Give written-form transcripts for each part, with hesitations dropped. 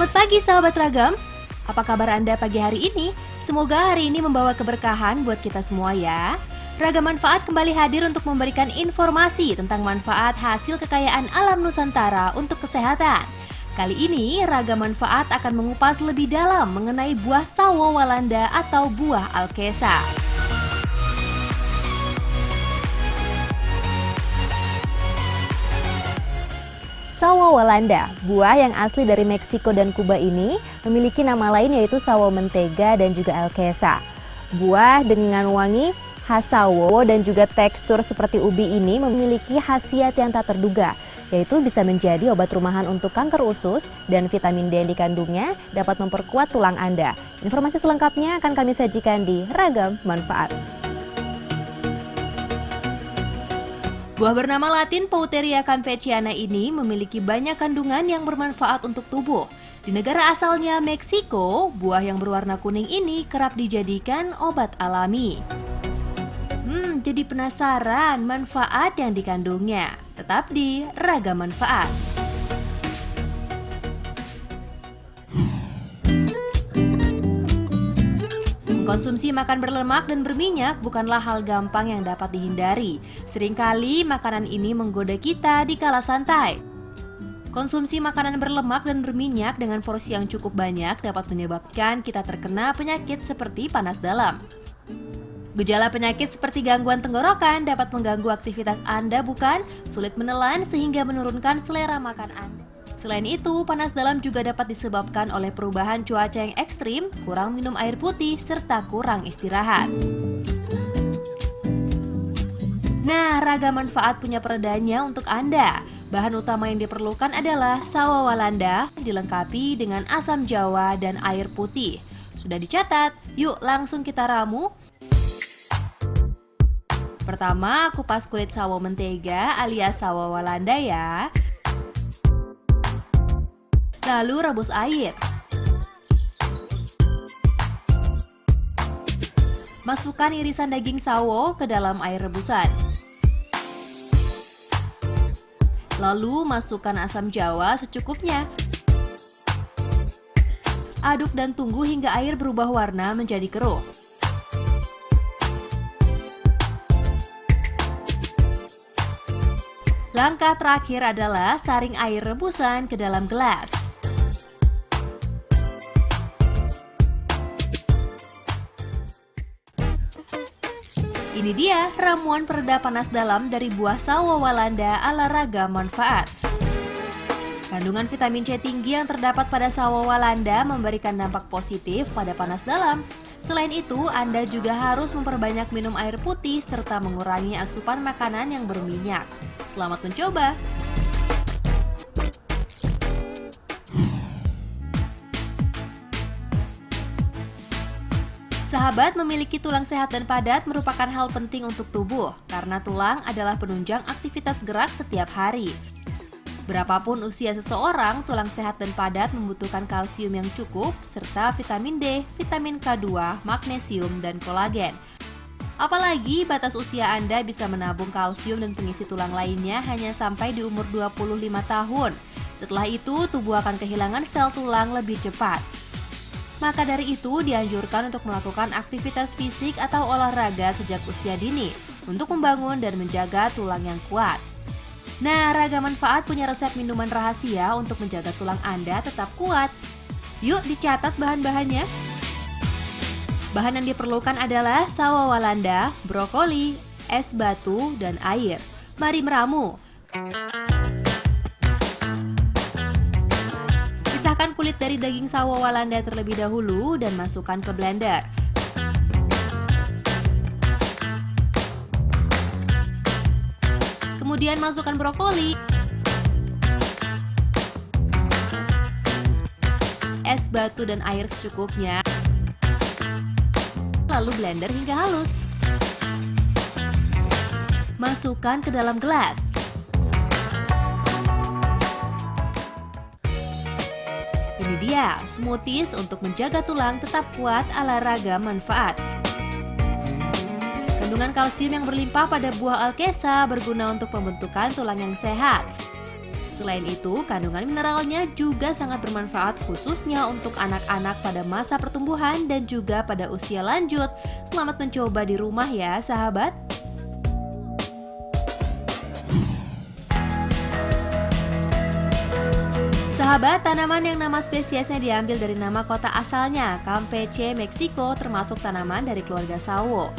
Selamat pagi sahabat Ragam. Apa kabar Anda pagi hari ini? Semoga hari ini membawa keberkahan buat kita semua ya. Ragam Manfaat kembali hadir untuk memberikan informasi tentang manfaat hasil kekayaan alam Nusantara untuk kesehatan. Kali ini Ragam Manfaat akan mengupas lebih dalam mengenai buah sawo walanda atau buah alkesa. Sawo walanda, buah yang asli dari Meksiko dan Kuba ini memiliki nama lain yaitu sawo mentega dan juga alkesa. Buah dengan wangi khas sawo dan juga tekstur seperti ubi ini memiliki khasiat yang tak terduga, yaitu bisa menjadi obat rumahan untuk kanker usus dan vitamin D yang dikandungnya dapat memperkuat tulang Anda. Informasi selengkapnya akan kami sajikan di Ragam Manfaat. Buah bernama Latin Pouteria campesiana ini memiliki banyak kandungan yang bermanfaat untuk tubuh. Di negara asalnya Meksiko, buah yang berwarna kuning ini kerap dijadikan obat alami. Jadi penasaran manfaat yang dikandungnya? Tetap di Ragam Manfaat. Konsumsi makan berlemak dan berminyak bukanlah hal gampang yang dapat dihindari. Seringkali makanan ini menggoda kita di kala santai. Konsumsi makanan berlemak dan berminyak dengan porsi yang cukup banyak dapat menyebabkan kita terkena penyakit seperti panas dalam. Gejala penyakit seperti gangguan tenggorokan dapat mengganggu aktivitas Anda bukan? Sulit menelan sehingga menurunkan selera makan Anda. Selain itu, panas dalam juga dapat disebabkan oleh perubahan cuaca yang ekstrim, kurang minum air putih, serta kurang istirahat. Nah, Ragam Manfaat punya peredanya untuk Anda. Bahan utama yang diperlukan adalah sawo walanda, dilengkapi dengan asam jawa dan air putih. Sudah dicatat? Yuk langsung kita ramu. Pertama, kupas kulit sawo mentega alias sawo walanda ya. Lalu rebus air. Masukkan irisan daging sawo ke dalam air rebusan. Lalu masukkan asam jawa secukupnya. Aduk dan tunggu hingga air berubah warna menjadi keruh. Langkah terakhir adalah saring air rebusan ke dalam gelas. Ini dia ramuan pereda panas dalam dari buah sawo walanda ala Ragam Manfaat. Kandungan vitamin C tinggi yang terdapat pada sawo walanda memberikan dampak positif pada panas dalam. Selain itu, Anda juga harus memperbanyak minum air putih serta mengurangi asupan makanan yang berminyak. Selamat mencoba! Sahabat, memiliki tulang sehat dan padat merupakan hal penting untuk tubuh karena tulang adalah penunjang aktivitas gerak setiap hari. Berapapun usia seseorang, tulang sehat dan padat membutuhkan kalsium yang cukup serta vitamin D, vitamin K2, magnesium, dan kolagen. Apalagi batas usia Anda bisa menabung kalsium dan pengisi tulang lainnya hanya sampai di umur 25 tahun. Setelah itu, tubuh akan kehilangan sel tulang lebih cepat. Maka dari itu dianjurkan untuk melakukan aktivitas fisik atau olahraga sejak usia dini untuk membangun dan menjaga tulang yang kuat. Nah, Ragam Manfaat punya resep minuman rahasia untuk menjaga tulang Anda tetap kuat. Yuk dicatat bahan-bahannya. Bahan yang diperlukan adalah sawo walanda, brokoli, es batu, dan air. Mari meramu. Pisahkan kulit dari daging sawo walanda terlebih dahulu dan masukkan ke blender. Kemudian masukkan brokoli, es batu dan air secukupnya. Lalu blender hingga halus. Masukkan ke dalam gelas. Ini dia, smoothies untuk menjaga tulang tetap kuat ala Ragam Manfaat. Kandungan kalsium yang berlimpah pada buah alkesa berguna untuk pembentukan tulang yang sehat. Selain itu, kandungan mineralnya juga sangat bermanfaat khususnya untuk anak-anak pada masa pertumbuhan dan juga pada usia lanjut. Selamat mencoba di rumah ya, sahabat. Sahabat, tanaman yang nama spesiesnya diambil dari nama kota asalnya, Campeche, Meksiko, termasuk tanaman dari keluarga sawo.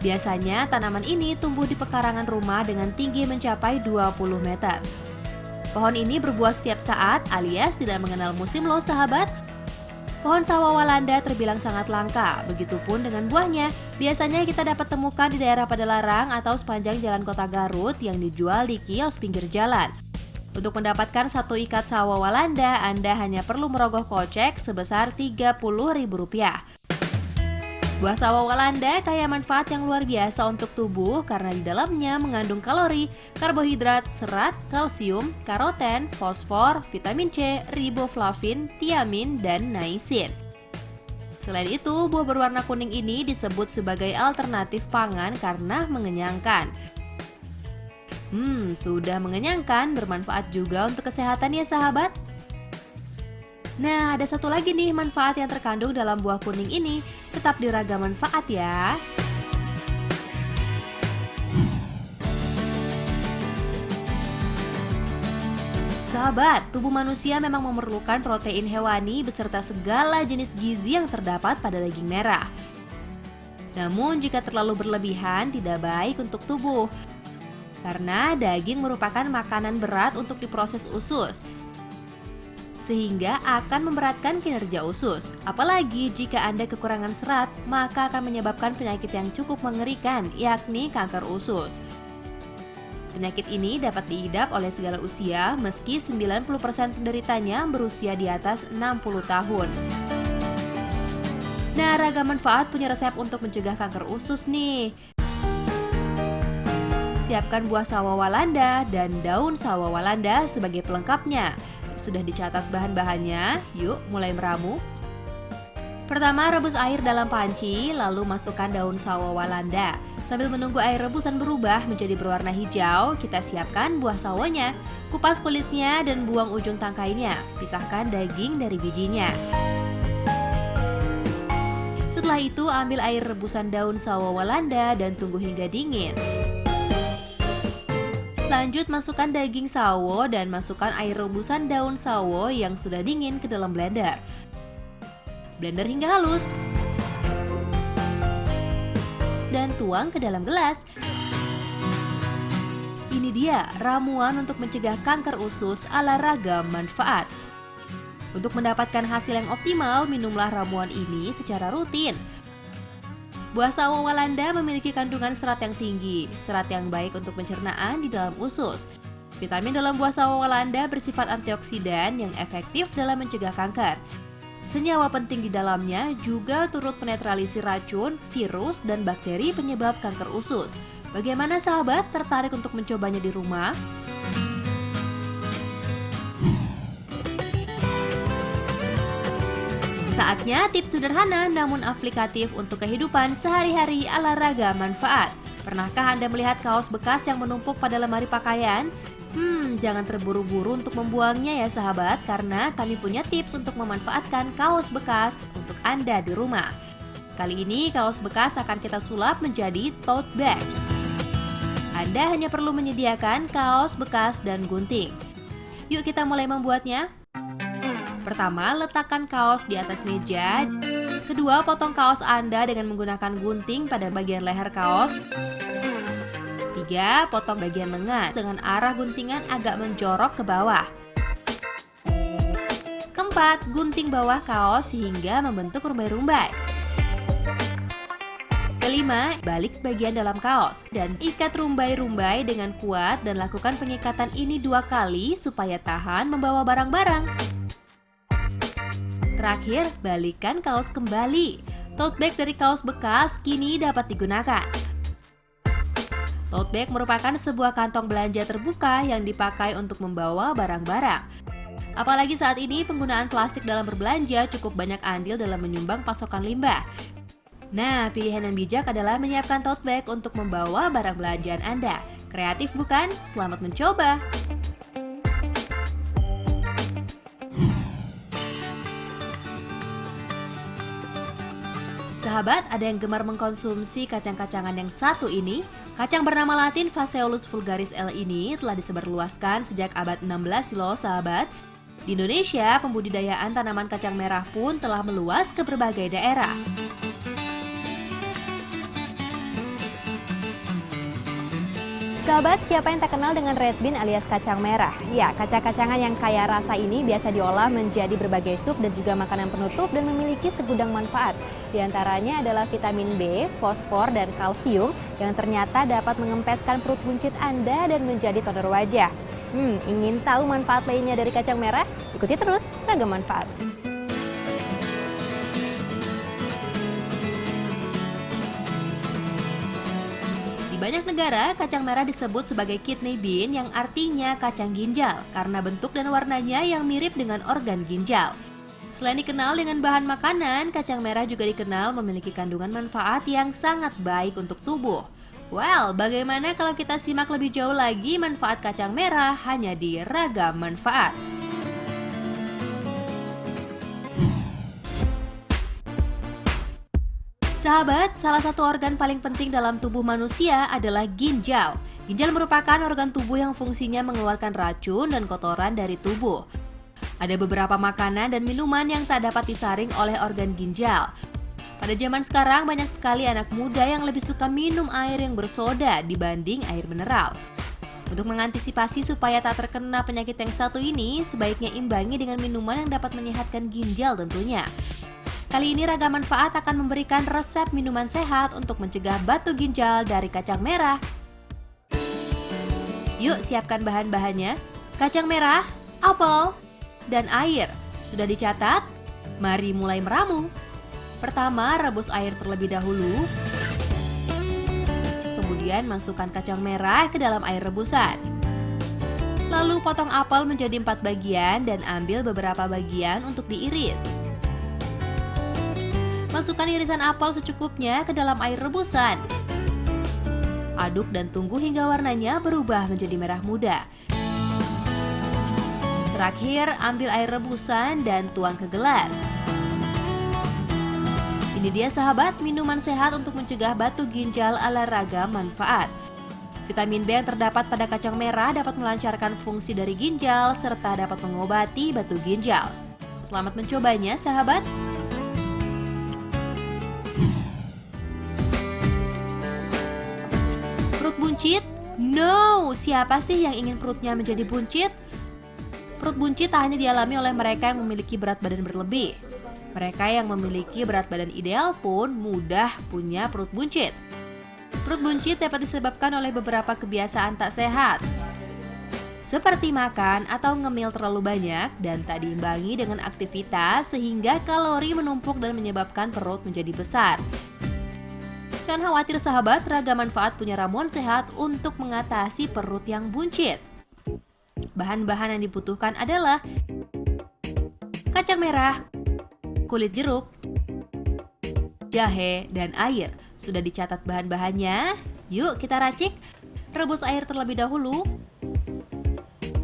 Biasanya tanaman ini tumbuh di pekarangan rumah dengan tinggi mencapai 20 meter. Pohon ini berbuah setiap saat alias tidak mengenal musim loh sahabat. Pohon sawo Walanda terbilang sangat langka, begitupun dengan buahnya. Biasanya kita dapat temukan di daerah Padalarang atau sepanjang jalan kota Garut yang dijual di kios pinggir jalan. Untuk mendapatkan satu ikat sawo Walanda, Anda hanya perlu merogoh kocek sebesar Rp30.000. Buah sawo Walanda kaya manfaat yang luar biasa untuk tubuh karena di dalamnya mengandung kalori, karbohidrat, serat, kalsium, karoten, fosfor, vitamin C, riboflavin, tiamin, dan niacin. Selain itu, buah berwarna kuning ini disebut sebagai alternatif pangan karena mengenyangkan. Sudah mengenyangkan, bermanfaat juga untuk kesehatan ya sahabat. Nah, ada satu lagi nih manfaat yang terkandung dalam buah kuning ini, tetap diragam manfaat ya. Sahabat, tubuh manusia memang memerlukan protein hewani beserta segala jenis gizi yang terdapat pada daging merah. Namun jika terlalu berlebihan tidak baik untuk tubuh, karena daging merupakan makanan berat untuk diproses usus, sehingga akan memberatkan kinerja usus. Apalagi jika Anda kekurangan serat, maka akan menyebabkan penyakit yang cukup mengerikan, yakni kanker usus. Penyakit ini dapat diidap oleh segala usia, meski 90% penderitanya berusia di atas 60 tahun. Nah, ragam manfaat punya resep untuk mencegah kanker usus nih. Siapkan buah sawo Walanda dan daun sawo Walanda sebagai pelengkapnya. Sudah dicatat bahan-bahannya? Yuk mulai meramu. Pertama, rebus air dalam panci, lalu masukkan daun sawo Walanda. Sambil menunggu air rebusan berubah menjadi berwarna hijau, kita siapkan buah sawonya. Kupas kulitnya dan buang ujung tangkainya. Pisahkan daging dari bijinya. Setelah itu, ambil air rebusan daun sawo Walanda dan tunggu hingga dingin. Lanjut masukkan daging sawo dan masukkan air rebusan daun sawo yang sudah dingin ke dalam blender. Blender hingga halus. Dan tuang ke dalam gelas. Ini dia ramuan untuk mencegah kanker usus ala ragam manfaat. Untuk mendapatkan hasil yang optimal, minumlah ramuan ini secara rutin. Buah sawo Walanda memiliki kandungan serat yang tinggi, serat yang baik untuk pencernaan di dalam usus. Vitamin dalam buah sawo Walanda bersifat antioksidan yang efektif dalam mencegah kanker. Senyawa penting di dalamnya juga turut menetralisir racun, virus, dan bakteri penyebab kanker usus. Bagaimana sahabat, tertarik untuk mencobanya di rumah? Saatnya tips sederhana namun aplikatif untuk kehidupan sehari-hari ala ragam manfaat. Pernahkah Anda melihat kaos bekas yang menumpuk pada lemari pakaian? Jangan terburu-buru untuk membuangnya ya sahabat, karena kami punya tips untuk memanfaatkan kaos bekas untuk Anda di rumah. Kali ini kaos bekas akan kita sulap menjadi tote bag. Anda hanya perlu menyediakan kaos bekas dan gunting. Yuk kita mulai membuatnya. Pertama, letakkan kaos di atas meja. Kedua, potong kaos Anda dengan menggunakan gunting pada bagian leher kaos. Tiga, potong bagian lengan dengan arah guntingan agak menjorok ke bawah. Keempat, gunting bawah kaos hingga membentuk rumbai-rumbai. Kelima, balik bagian dalam kaos dan ikat rumbai-rumbai dengan kuat dan lakukan pengikatan ini 2 kali supaya tahan membawa barang-barang. Terakhir, balikkan kaos kembali. Tote bag dari kaos bekas kini dapat digunakan. Tote bag merupakan sebuah kantong belanja terbuka yang dipakai untuk membawa barang-barang. Apalagi saat ini penggunaan plastik dalam berbelanja cukup banyak andil dalam menyumbang pasokan limbah. Nah, pilihan yang bijak adalah menyiapkan tote bag untuk membawa barang belanjaan Anda. Kreatif bukan? Selamat mencoba! Sahabat, ada yang gemar mengkonsumsi kacang-kacangan yang satu ini. Kacang bernama latin Phaseolus vulgaris L ini telah disebarluaskan sejak abad 16 loh sahabat. Di Indonesia, pembudidayaan tanaman kacang merah pun telah meluas ke berbagai daerah. Sahabat, siapa yang tak kenal dengan red bean alias kacang merah? Ya, kacang-kacangan yang kaya rasa ini biasa diolah menjadi berbagai sup dan juga makanan penutup dan memiliki segudang manfaat. Di antaranya adalah vitamin B, fosfor, dan kalsium yang ternyata dapat mengempeskan perut buncit Anda dan menjadi toner wajah. Ingin tahu manfaat lainnya dari kacang merah? Ikuti terus Ragam Manfaat. Di banyak negara, kacang merah disebut sebagai kidney bean yang artinya kacang ginjal karena bentuk dan warnanya yang mirip dengan organ ginjal. Selain dikenal dengan bahan makanan, kacang merah juga dikenal memiliki kandungan manfaat yang sangat baik untuk tubuh. Well, bagaimana kalau kita simak lebih jauh lagi manfaat kacang merah hanya di Ragam Manfaat? Sahabat, salah satu organ paling penting dalam tubuh manusia adalah ginjal. Ginjal merupakan organ tubuh yang fungsinya mengeluarkan racun dan kotoran dari tubuh. Ada beberapa makanan dan minuman yang tak dapat disaring oleh organ ginjal. Pada zaman sekarang banyak sekali anak muda yang lebih suka minum air yang bersoda dibanding air mineral. Untuk mengantisipasi supaya tak terkena penyakit yang satu ini, sebaiknya imbangi dengan minuman yang dapat menyehatkan ginjal tentunya. Kali ini Ragam Manfaat akan memberikan resep minuman sehat untuk mencegah batu ginjal dari kacang merah. Yuk siapkan bahan-bahannya. Kacang merah, apel, dan air. Sudah dicatat? Mari mulai meramu. Pertama, rebus air terlebih dahulu. Kemudian masukkan kacang merah ke dalam air rebusan. Lalu potong apel menjadi 4 bagian dan ambil beberapa bagian untuk diiris. Masukkan irisan apel secukupnya ke dalam air rebusan. Aduk dan tunggu hingga warnanya berubah menjadi merah muda. Terakhir, ambil air rebusan dan tuang ke gelas. Ini dia sahabat, minuman sehat untuk mencegah batu ginjal ala Ragam Manfaat. Vitamin B yang terdapat pada kacang merah dapat melancarkan fungsi dari ginjal serta dapat mengobati batu ginjal. Selamat mencobanya sahabat. Perut buncit? No, siapa sih yang ingin perutnya menjadi buncit? Perut buncit tak hanya dialami oleh mereka yang memiliki berat badan berlebih. Mereka yang memiliki berat badan ideal pun mudah punya perut buncit. Perut buncit dapat disebabkan oleh beberapa kebiasaan tak sehat, seperti makan atau ngemil terlalu banyak dan tak diimbangi dengan aktivitas sehingga kalori menumpuk dan menyebabkan perut menjadi besar. Jangan khawatir sahabat, Ragam Manfaat punya ramuan sehat untuk mengatasi perut yang buncit. Bahan-bahan yang dibutuhkan adalah kacang merah, kulit jeruk, jahe, dan air. Sudah dicatat bahan-bahannya? Yuk kita racik. Rebus air terlebih dahulu.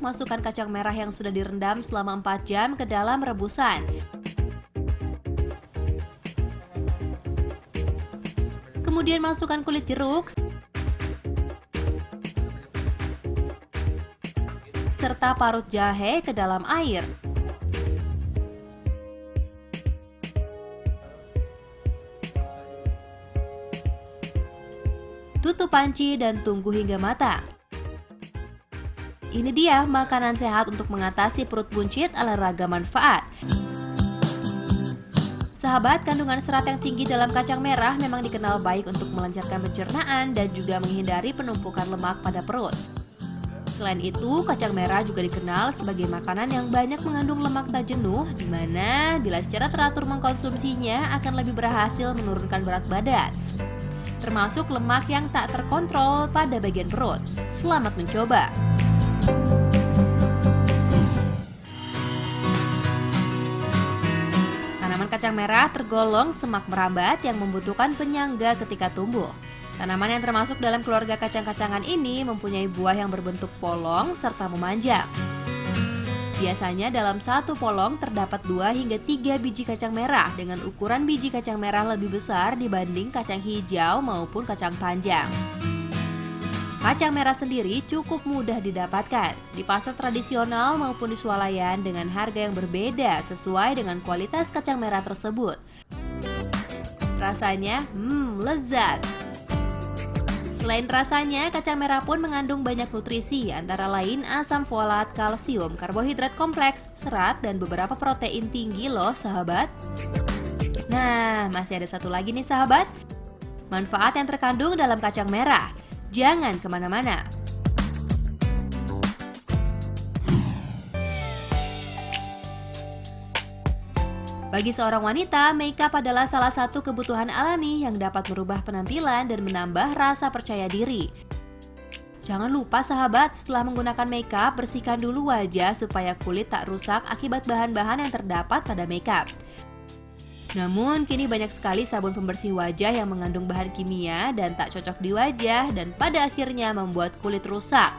Masukkan kacang merah yang sudah direndam selama 4 jam ke dalam rebusan. Kemudian masukkan kulit jeruk serta parut jahe ke dalam air. Tutup panci dan tunggu hingga matang. Ini dia makanan sehat untuk mengatasi perut buncit ala Ragam Manfaat. Sahabat, kandungan serat yang tinggi dalam kacang merah memang dikenal baik untuk melancarkan pencernaan dan juga menghindari penumpukan lemak pada perut. Selain itu, kacang merah juga dikenal sebagai makanan yang banyak mengandung lemak tak jenuh, di mana bila secara teratur mengkonsumsinya akan lebih berhasil menurunkan berat badan, termasuk lemak yang tak terkontrol pada bagian perut. Selamat mencoba! Tanaman kacang merah tergolong semak merambat yang membutuhkan penyangga ketika tumbuh. Tanaman yang termasuk dalam keluarga kacang-kacangan ini mempunyai buah yang berbentuk polong serta memanjang. Biasanya dalam satu polong terdapat 2 hingga 3 biji kacang merah dengan ukuran biji kacang merah lebih besar dibanding kacang hijau maupun kacang panjang. Kacang merah sendiri cukup mudah didapatkan di pasar tradisional maupun di swalayan dengan harga yang berbeda sesuai dengan kualitas kacang merah tersebut. Rasanya, lezat. Selain rasanya, kacang merah pun mengandung banyak nutrisi, antara lain asam folat, kalsium, karbohidrat kompleks, serat, dan beberapa protein tinggi loh sahabat. Nah, masih ada satu lagi nih sahabat, manfaat yang terkandung dalam kacang merah. Jangan kemana-mana. Bagi seorang wanita, makeup adalah salah satu kebutuhan alami yang dapat merubah penampilan dan menambah rasa percaya diri. Jangan lupa sahabat, setelah menggunakan makeup, bersihkan dulu wajah supaya kulit tak rusak akibat bahan-bahan yang terdapat pada makeup. Namun, kini banyak sekali sabun pembersih wajah yang mengandung bahan kimia dan tak cocok di wajah dan pada akhirnya membuat kulit rusak.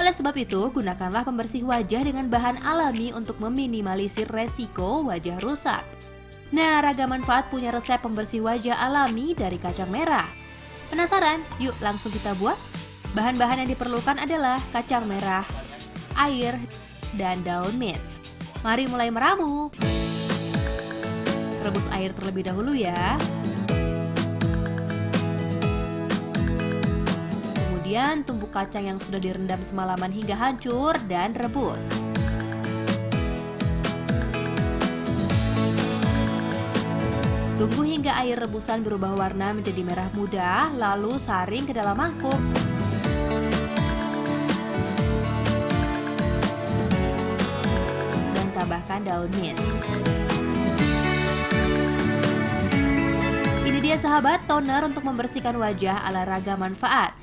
Oleh sebab itu, gunakanlah pembersih wajah dengan bahan alami untuk meminimalisir resiko wajah rusak. Nah, ragam manfaat punya resep pembersih wajah alami dari kacang merah. Penasaran? Yuk langsung kita buat. Bahan-bahan yang diperlukan adalah kacang merah, air, dan daun mint. Mari mulai meramu. Rebus air terlebih dahulu ya. Kemudian tumbuk kacang yang sudah direndam semalaman hingga hancur dan rebus. Tunggu hingga air rebusan berubah warna menjadi merah muda, lalu saring ke dalam mangkuk. Dan tambahkan daun mint. Ini dia sahabat, toner untuk membersihkan wajah ala ragam manfaat.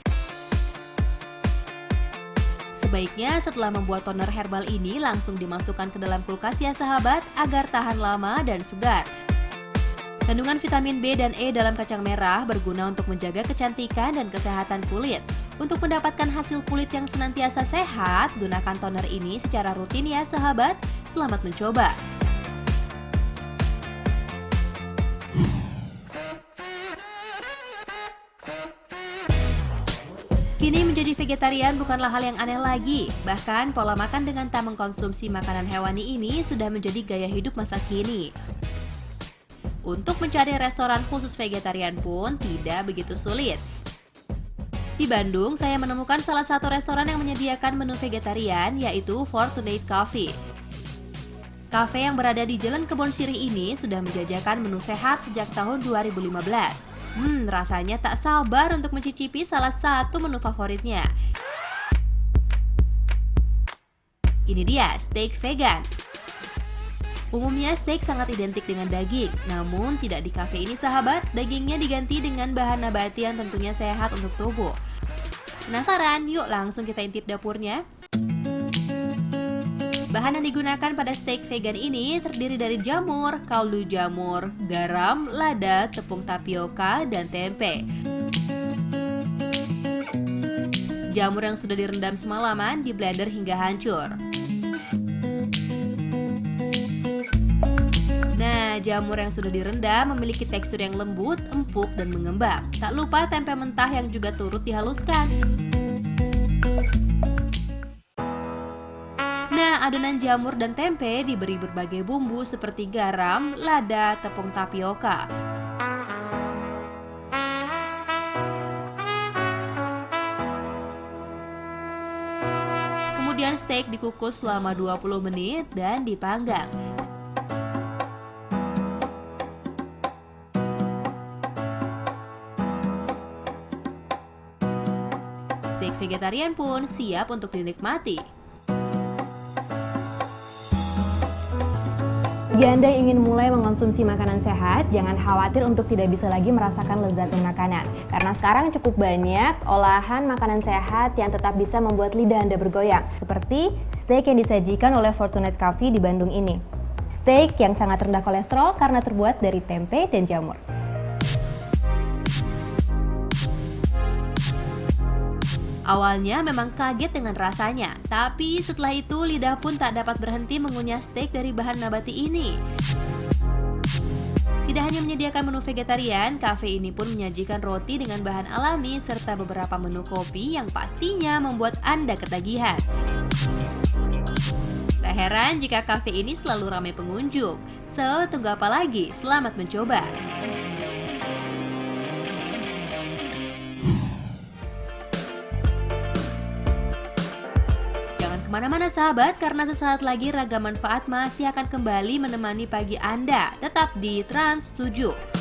Sebaiknya setelah membuat toner herbal ini langsung dimasukkan ke dalam kulkas ya sahabat agar tahan lama dan segar. Kandungan vitamin B dan E dalam kacang merah berguna untuk menjaga kecantikan dan kesehatan kulit. Untuk mendapatkan hasil kulit yang senantiasa sehat, gunakan toner ini secara rutin ya sahabat. Selamat mencoba. Kini menjadi vegetarian bukanlah hal yang aneh lagi. Bahkan pola makan dengan tak mengkonsumsi makanan hewani ini sudah menjadi gaya hidup masa kini. Untuk mencari restoran khusus vegetarian pun tidak begitu sulit. Di Bandung, saya menemukan salah satu restoran yang menyediakan menu vegetarian, yaitu Fortunate Coffee. Kafe yang berada di Jalan Kebon Sirih ini sudah menjajakan menu sehat sejak tahun 2015. Rasanya tak sabar untuk mencicipi salah satu menu favoritnya. Ini dia, steak vegan. Umumnya steak sangat identik dengan daging, namun tidak di kafe ini sahabat, dagingnya diganti dengan bahan nabati yang tentunya sehat untuk tubuh. Penasaran? Yuk langsung kita intip dapurnya. Bahan yang digunakan pada steak vegan ini terdiri dari jamur, kaldu jamur, garam, lada, tepung tapioka, dan tempe. Jamur yang sudah direndam semalaman di blender hingga hancur. Nah, jamur yang sudah direndam memiliki tekstur yang lembut, empuk, dan mengembang. Tak lupa tempe mentah yang juga turut dihaluskan. Nah, adonan jamur dan tempe diberi berbagai bumbu seperti garam, lada, tepung tapioka. Kemudian steak dikukus selama 20 menit dan dipanggang. Steak vegetarian pun siap untuk dinikmati. Bagi Anda yang ingin mulai mengkonsumsi makanan sehat, jangan khawatir untuk tidak bisa lagi merasakan lezatnya makanan. Karena sekarang cukup banyak olahan makanan sehat yang tetap bisa membuat lidah Anda bergoyang. Seperti steak yang disajikan oleh Fortunate Coffee di Bandung ini. Steak yang sangat rendah kolesterol karena terbuat dari tempe dan jamur. Awalnya memang kaget dengan rasanya, tapi setelah itu lidah pun tak dapat berhenti mengunyah steak dari bahan nabati ini. Tidak hanya menyediakan menu vegetarian, kafe ini pun menyajikan roti dengan bahan alami serta beberapa menu kopi yang pastinya membuat Anda ketagihan. Tak heran jika kafe ini selalu ramai pengunjung. So, tunggu apa lagi? Selamat mencoba! Jangan kemana-mana sahabat, karena sesaat lagi ragam manfaat masih akan kembali menemani pagi Anda. Tetap di Trans 7.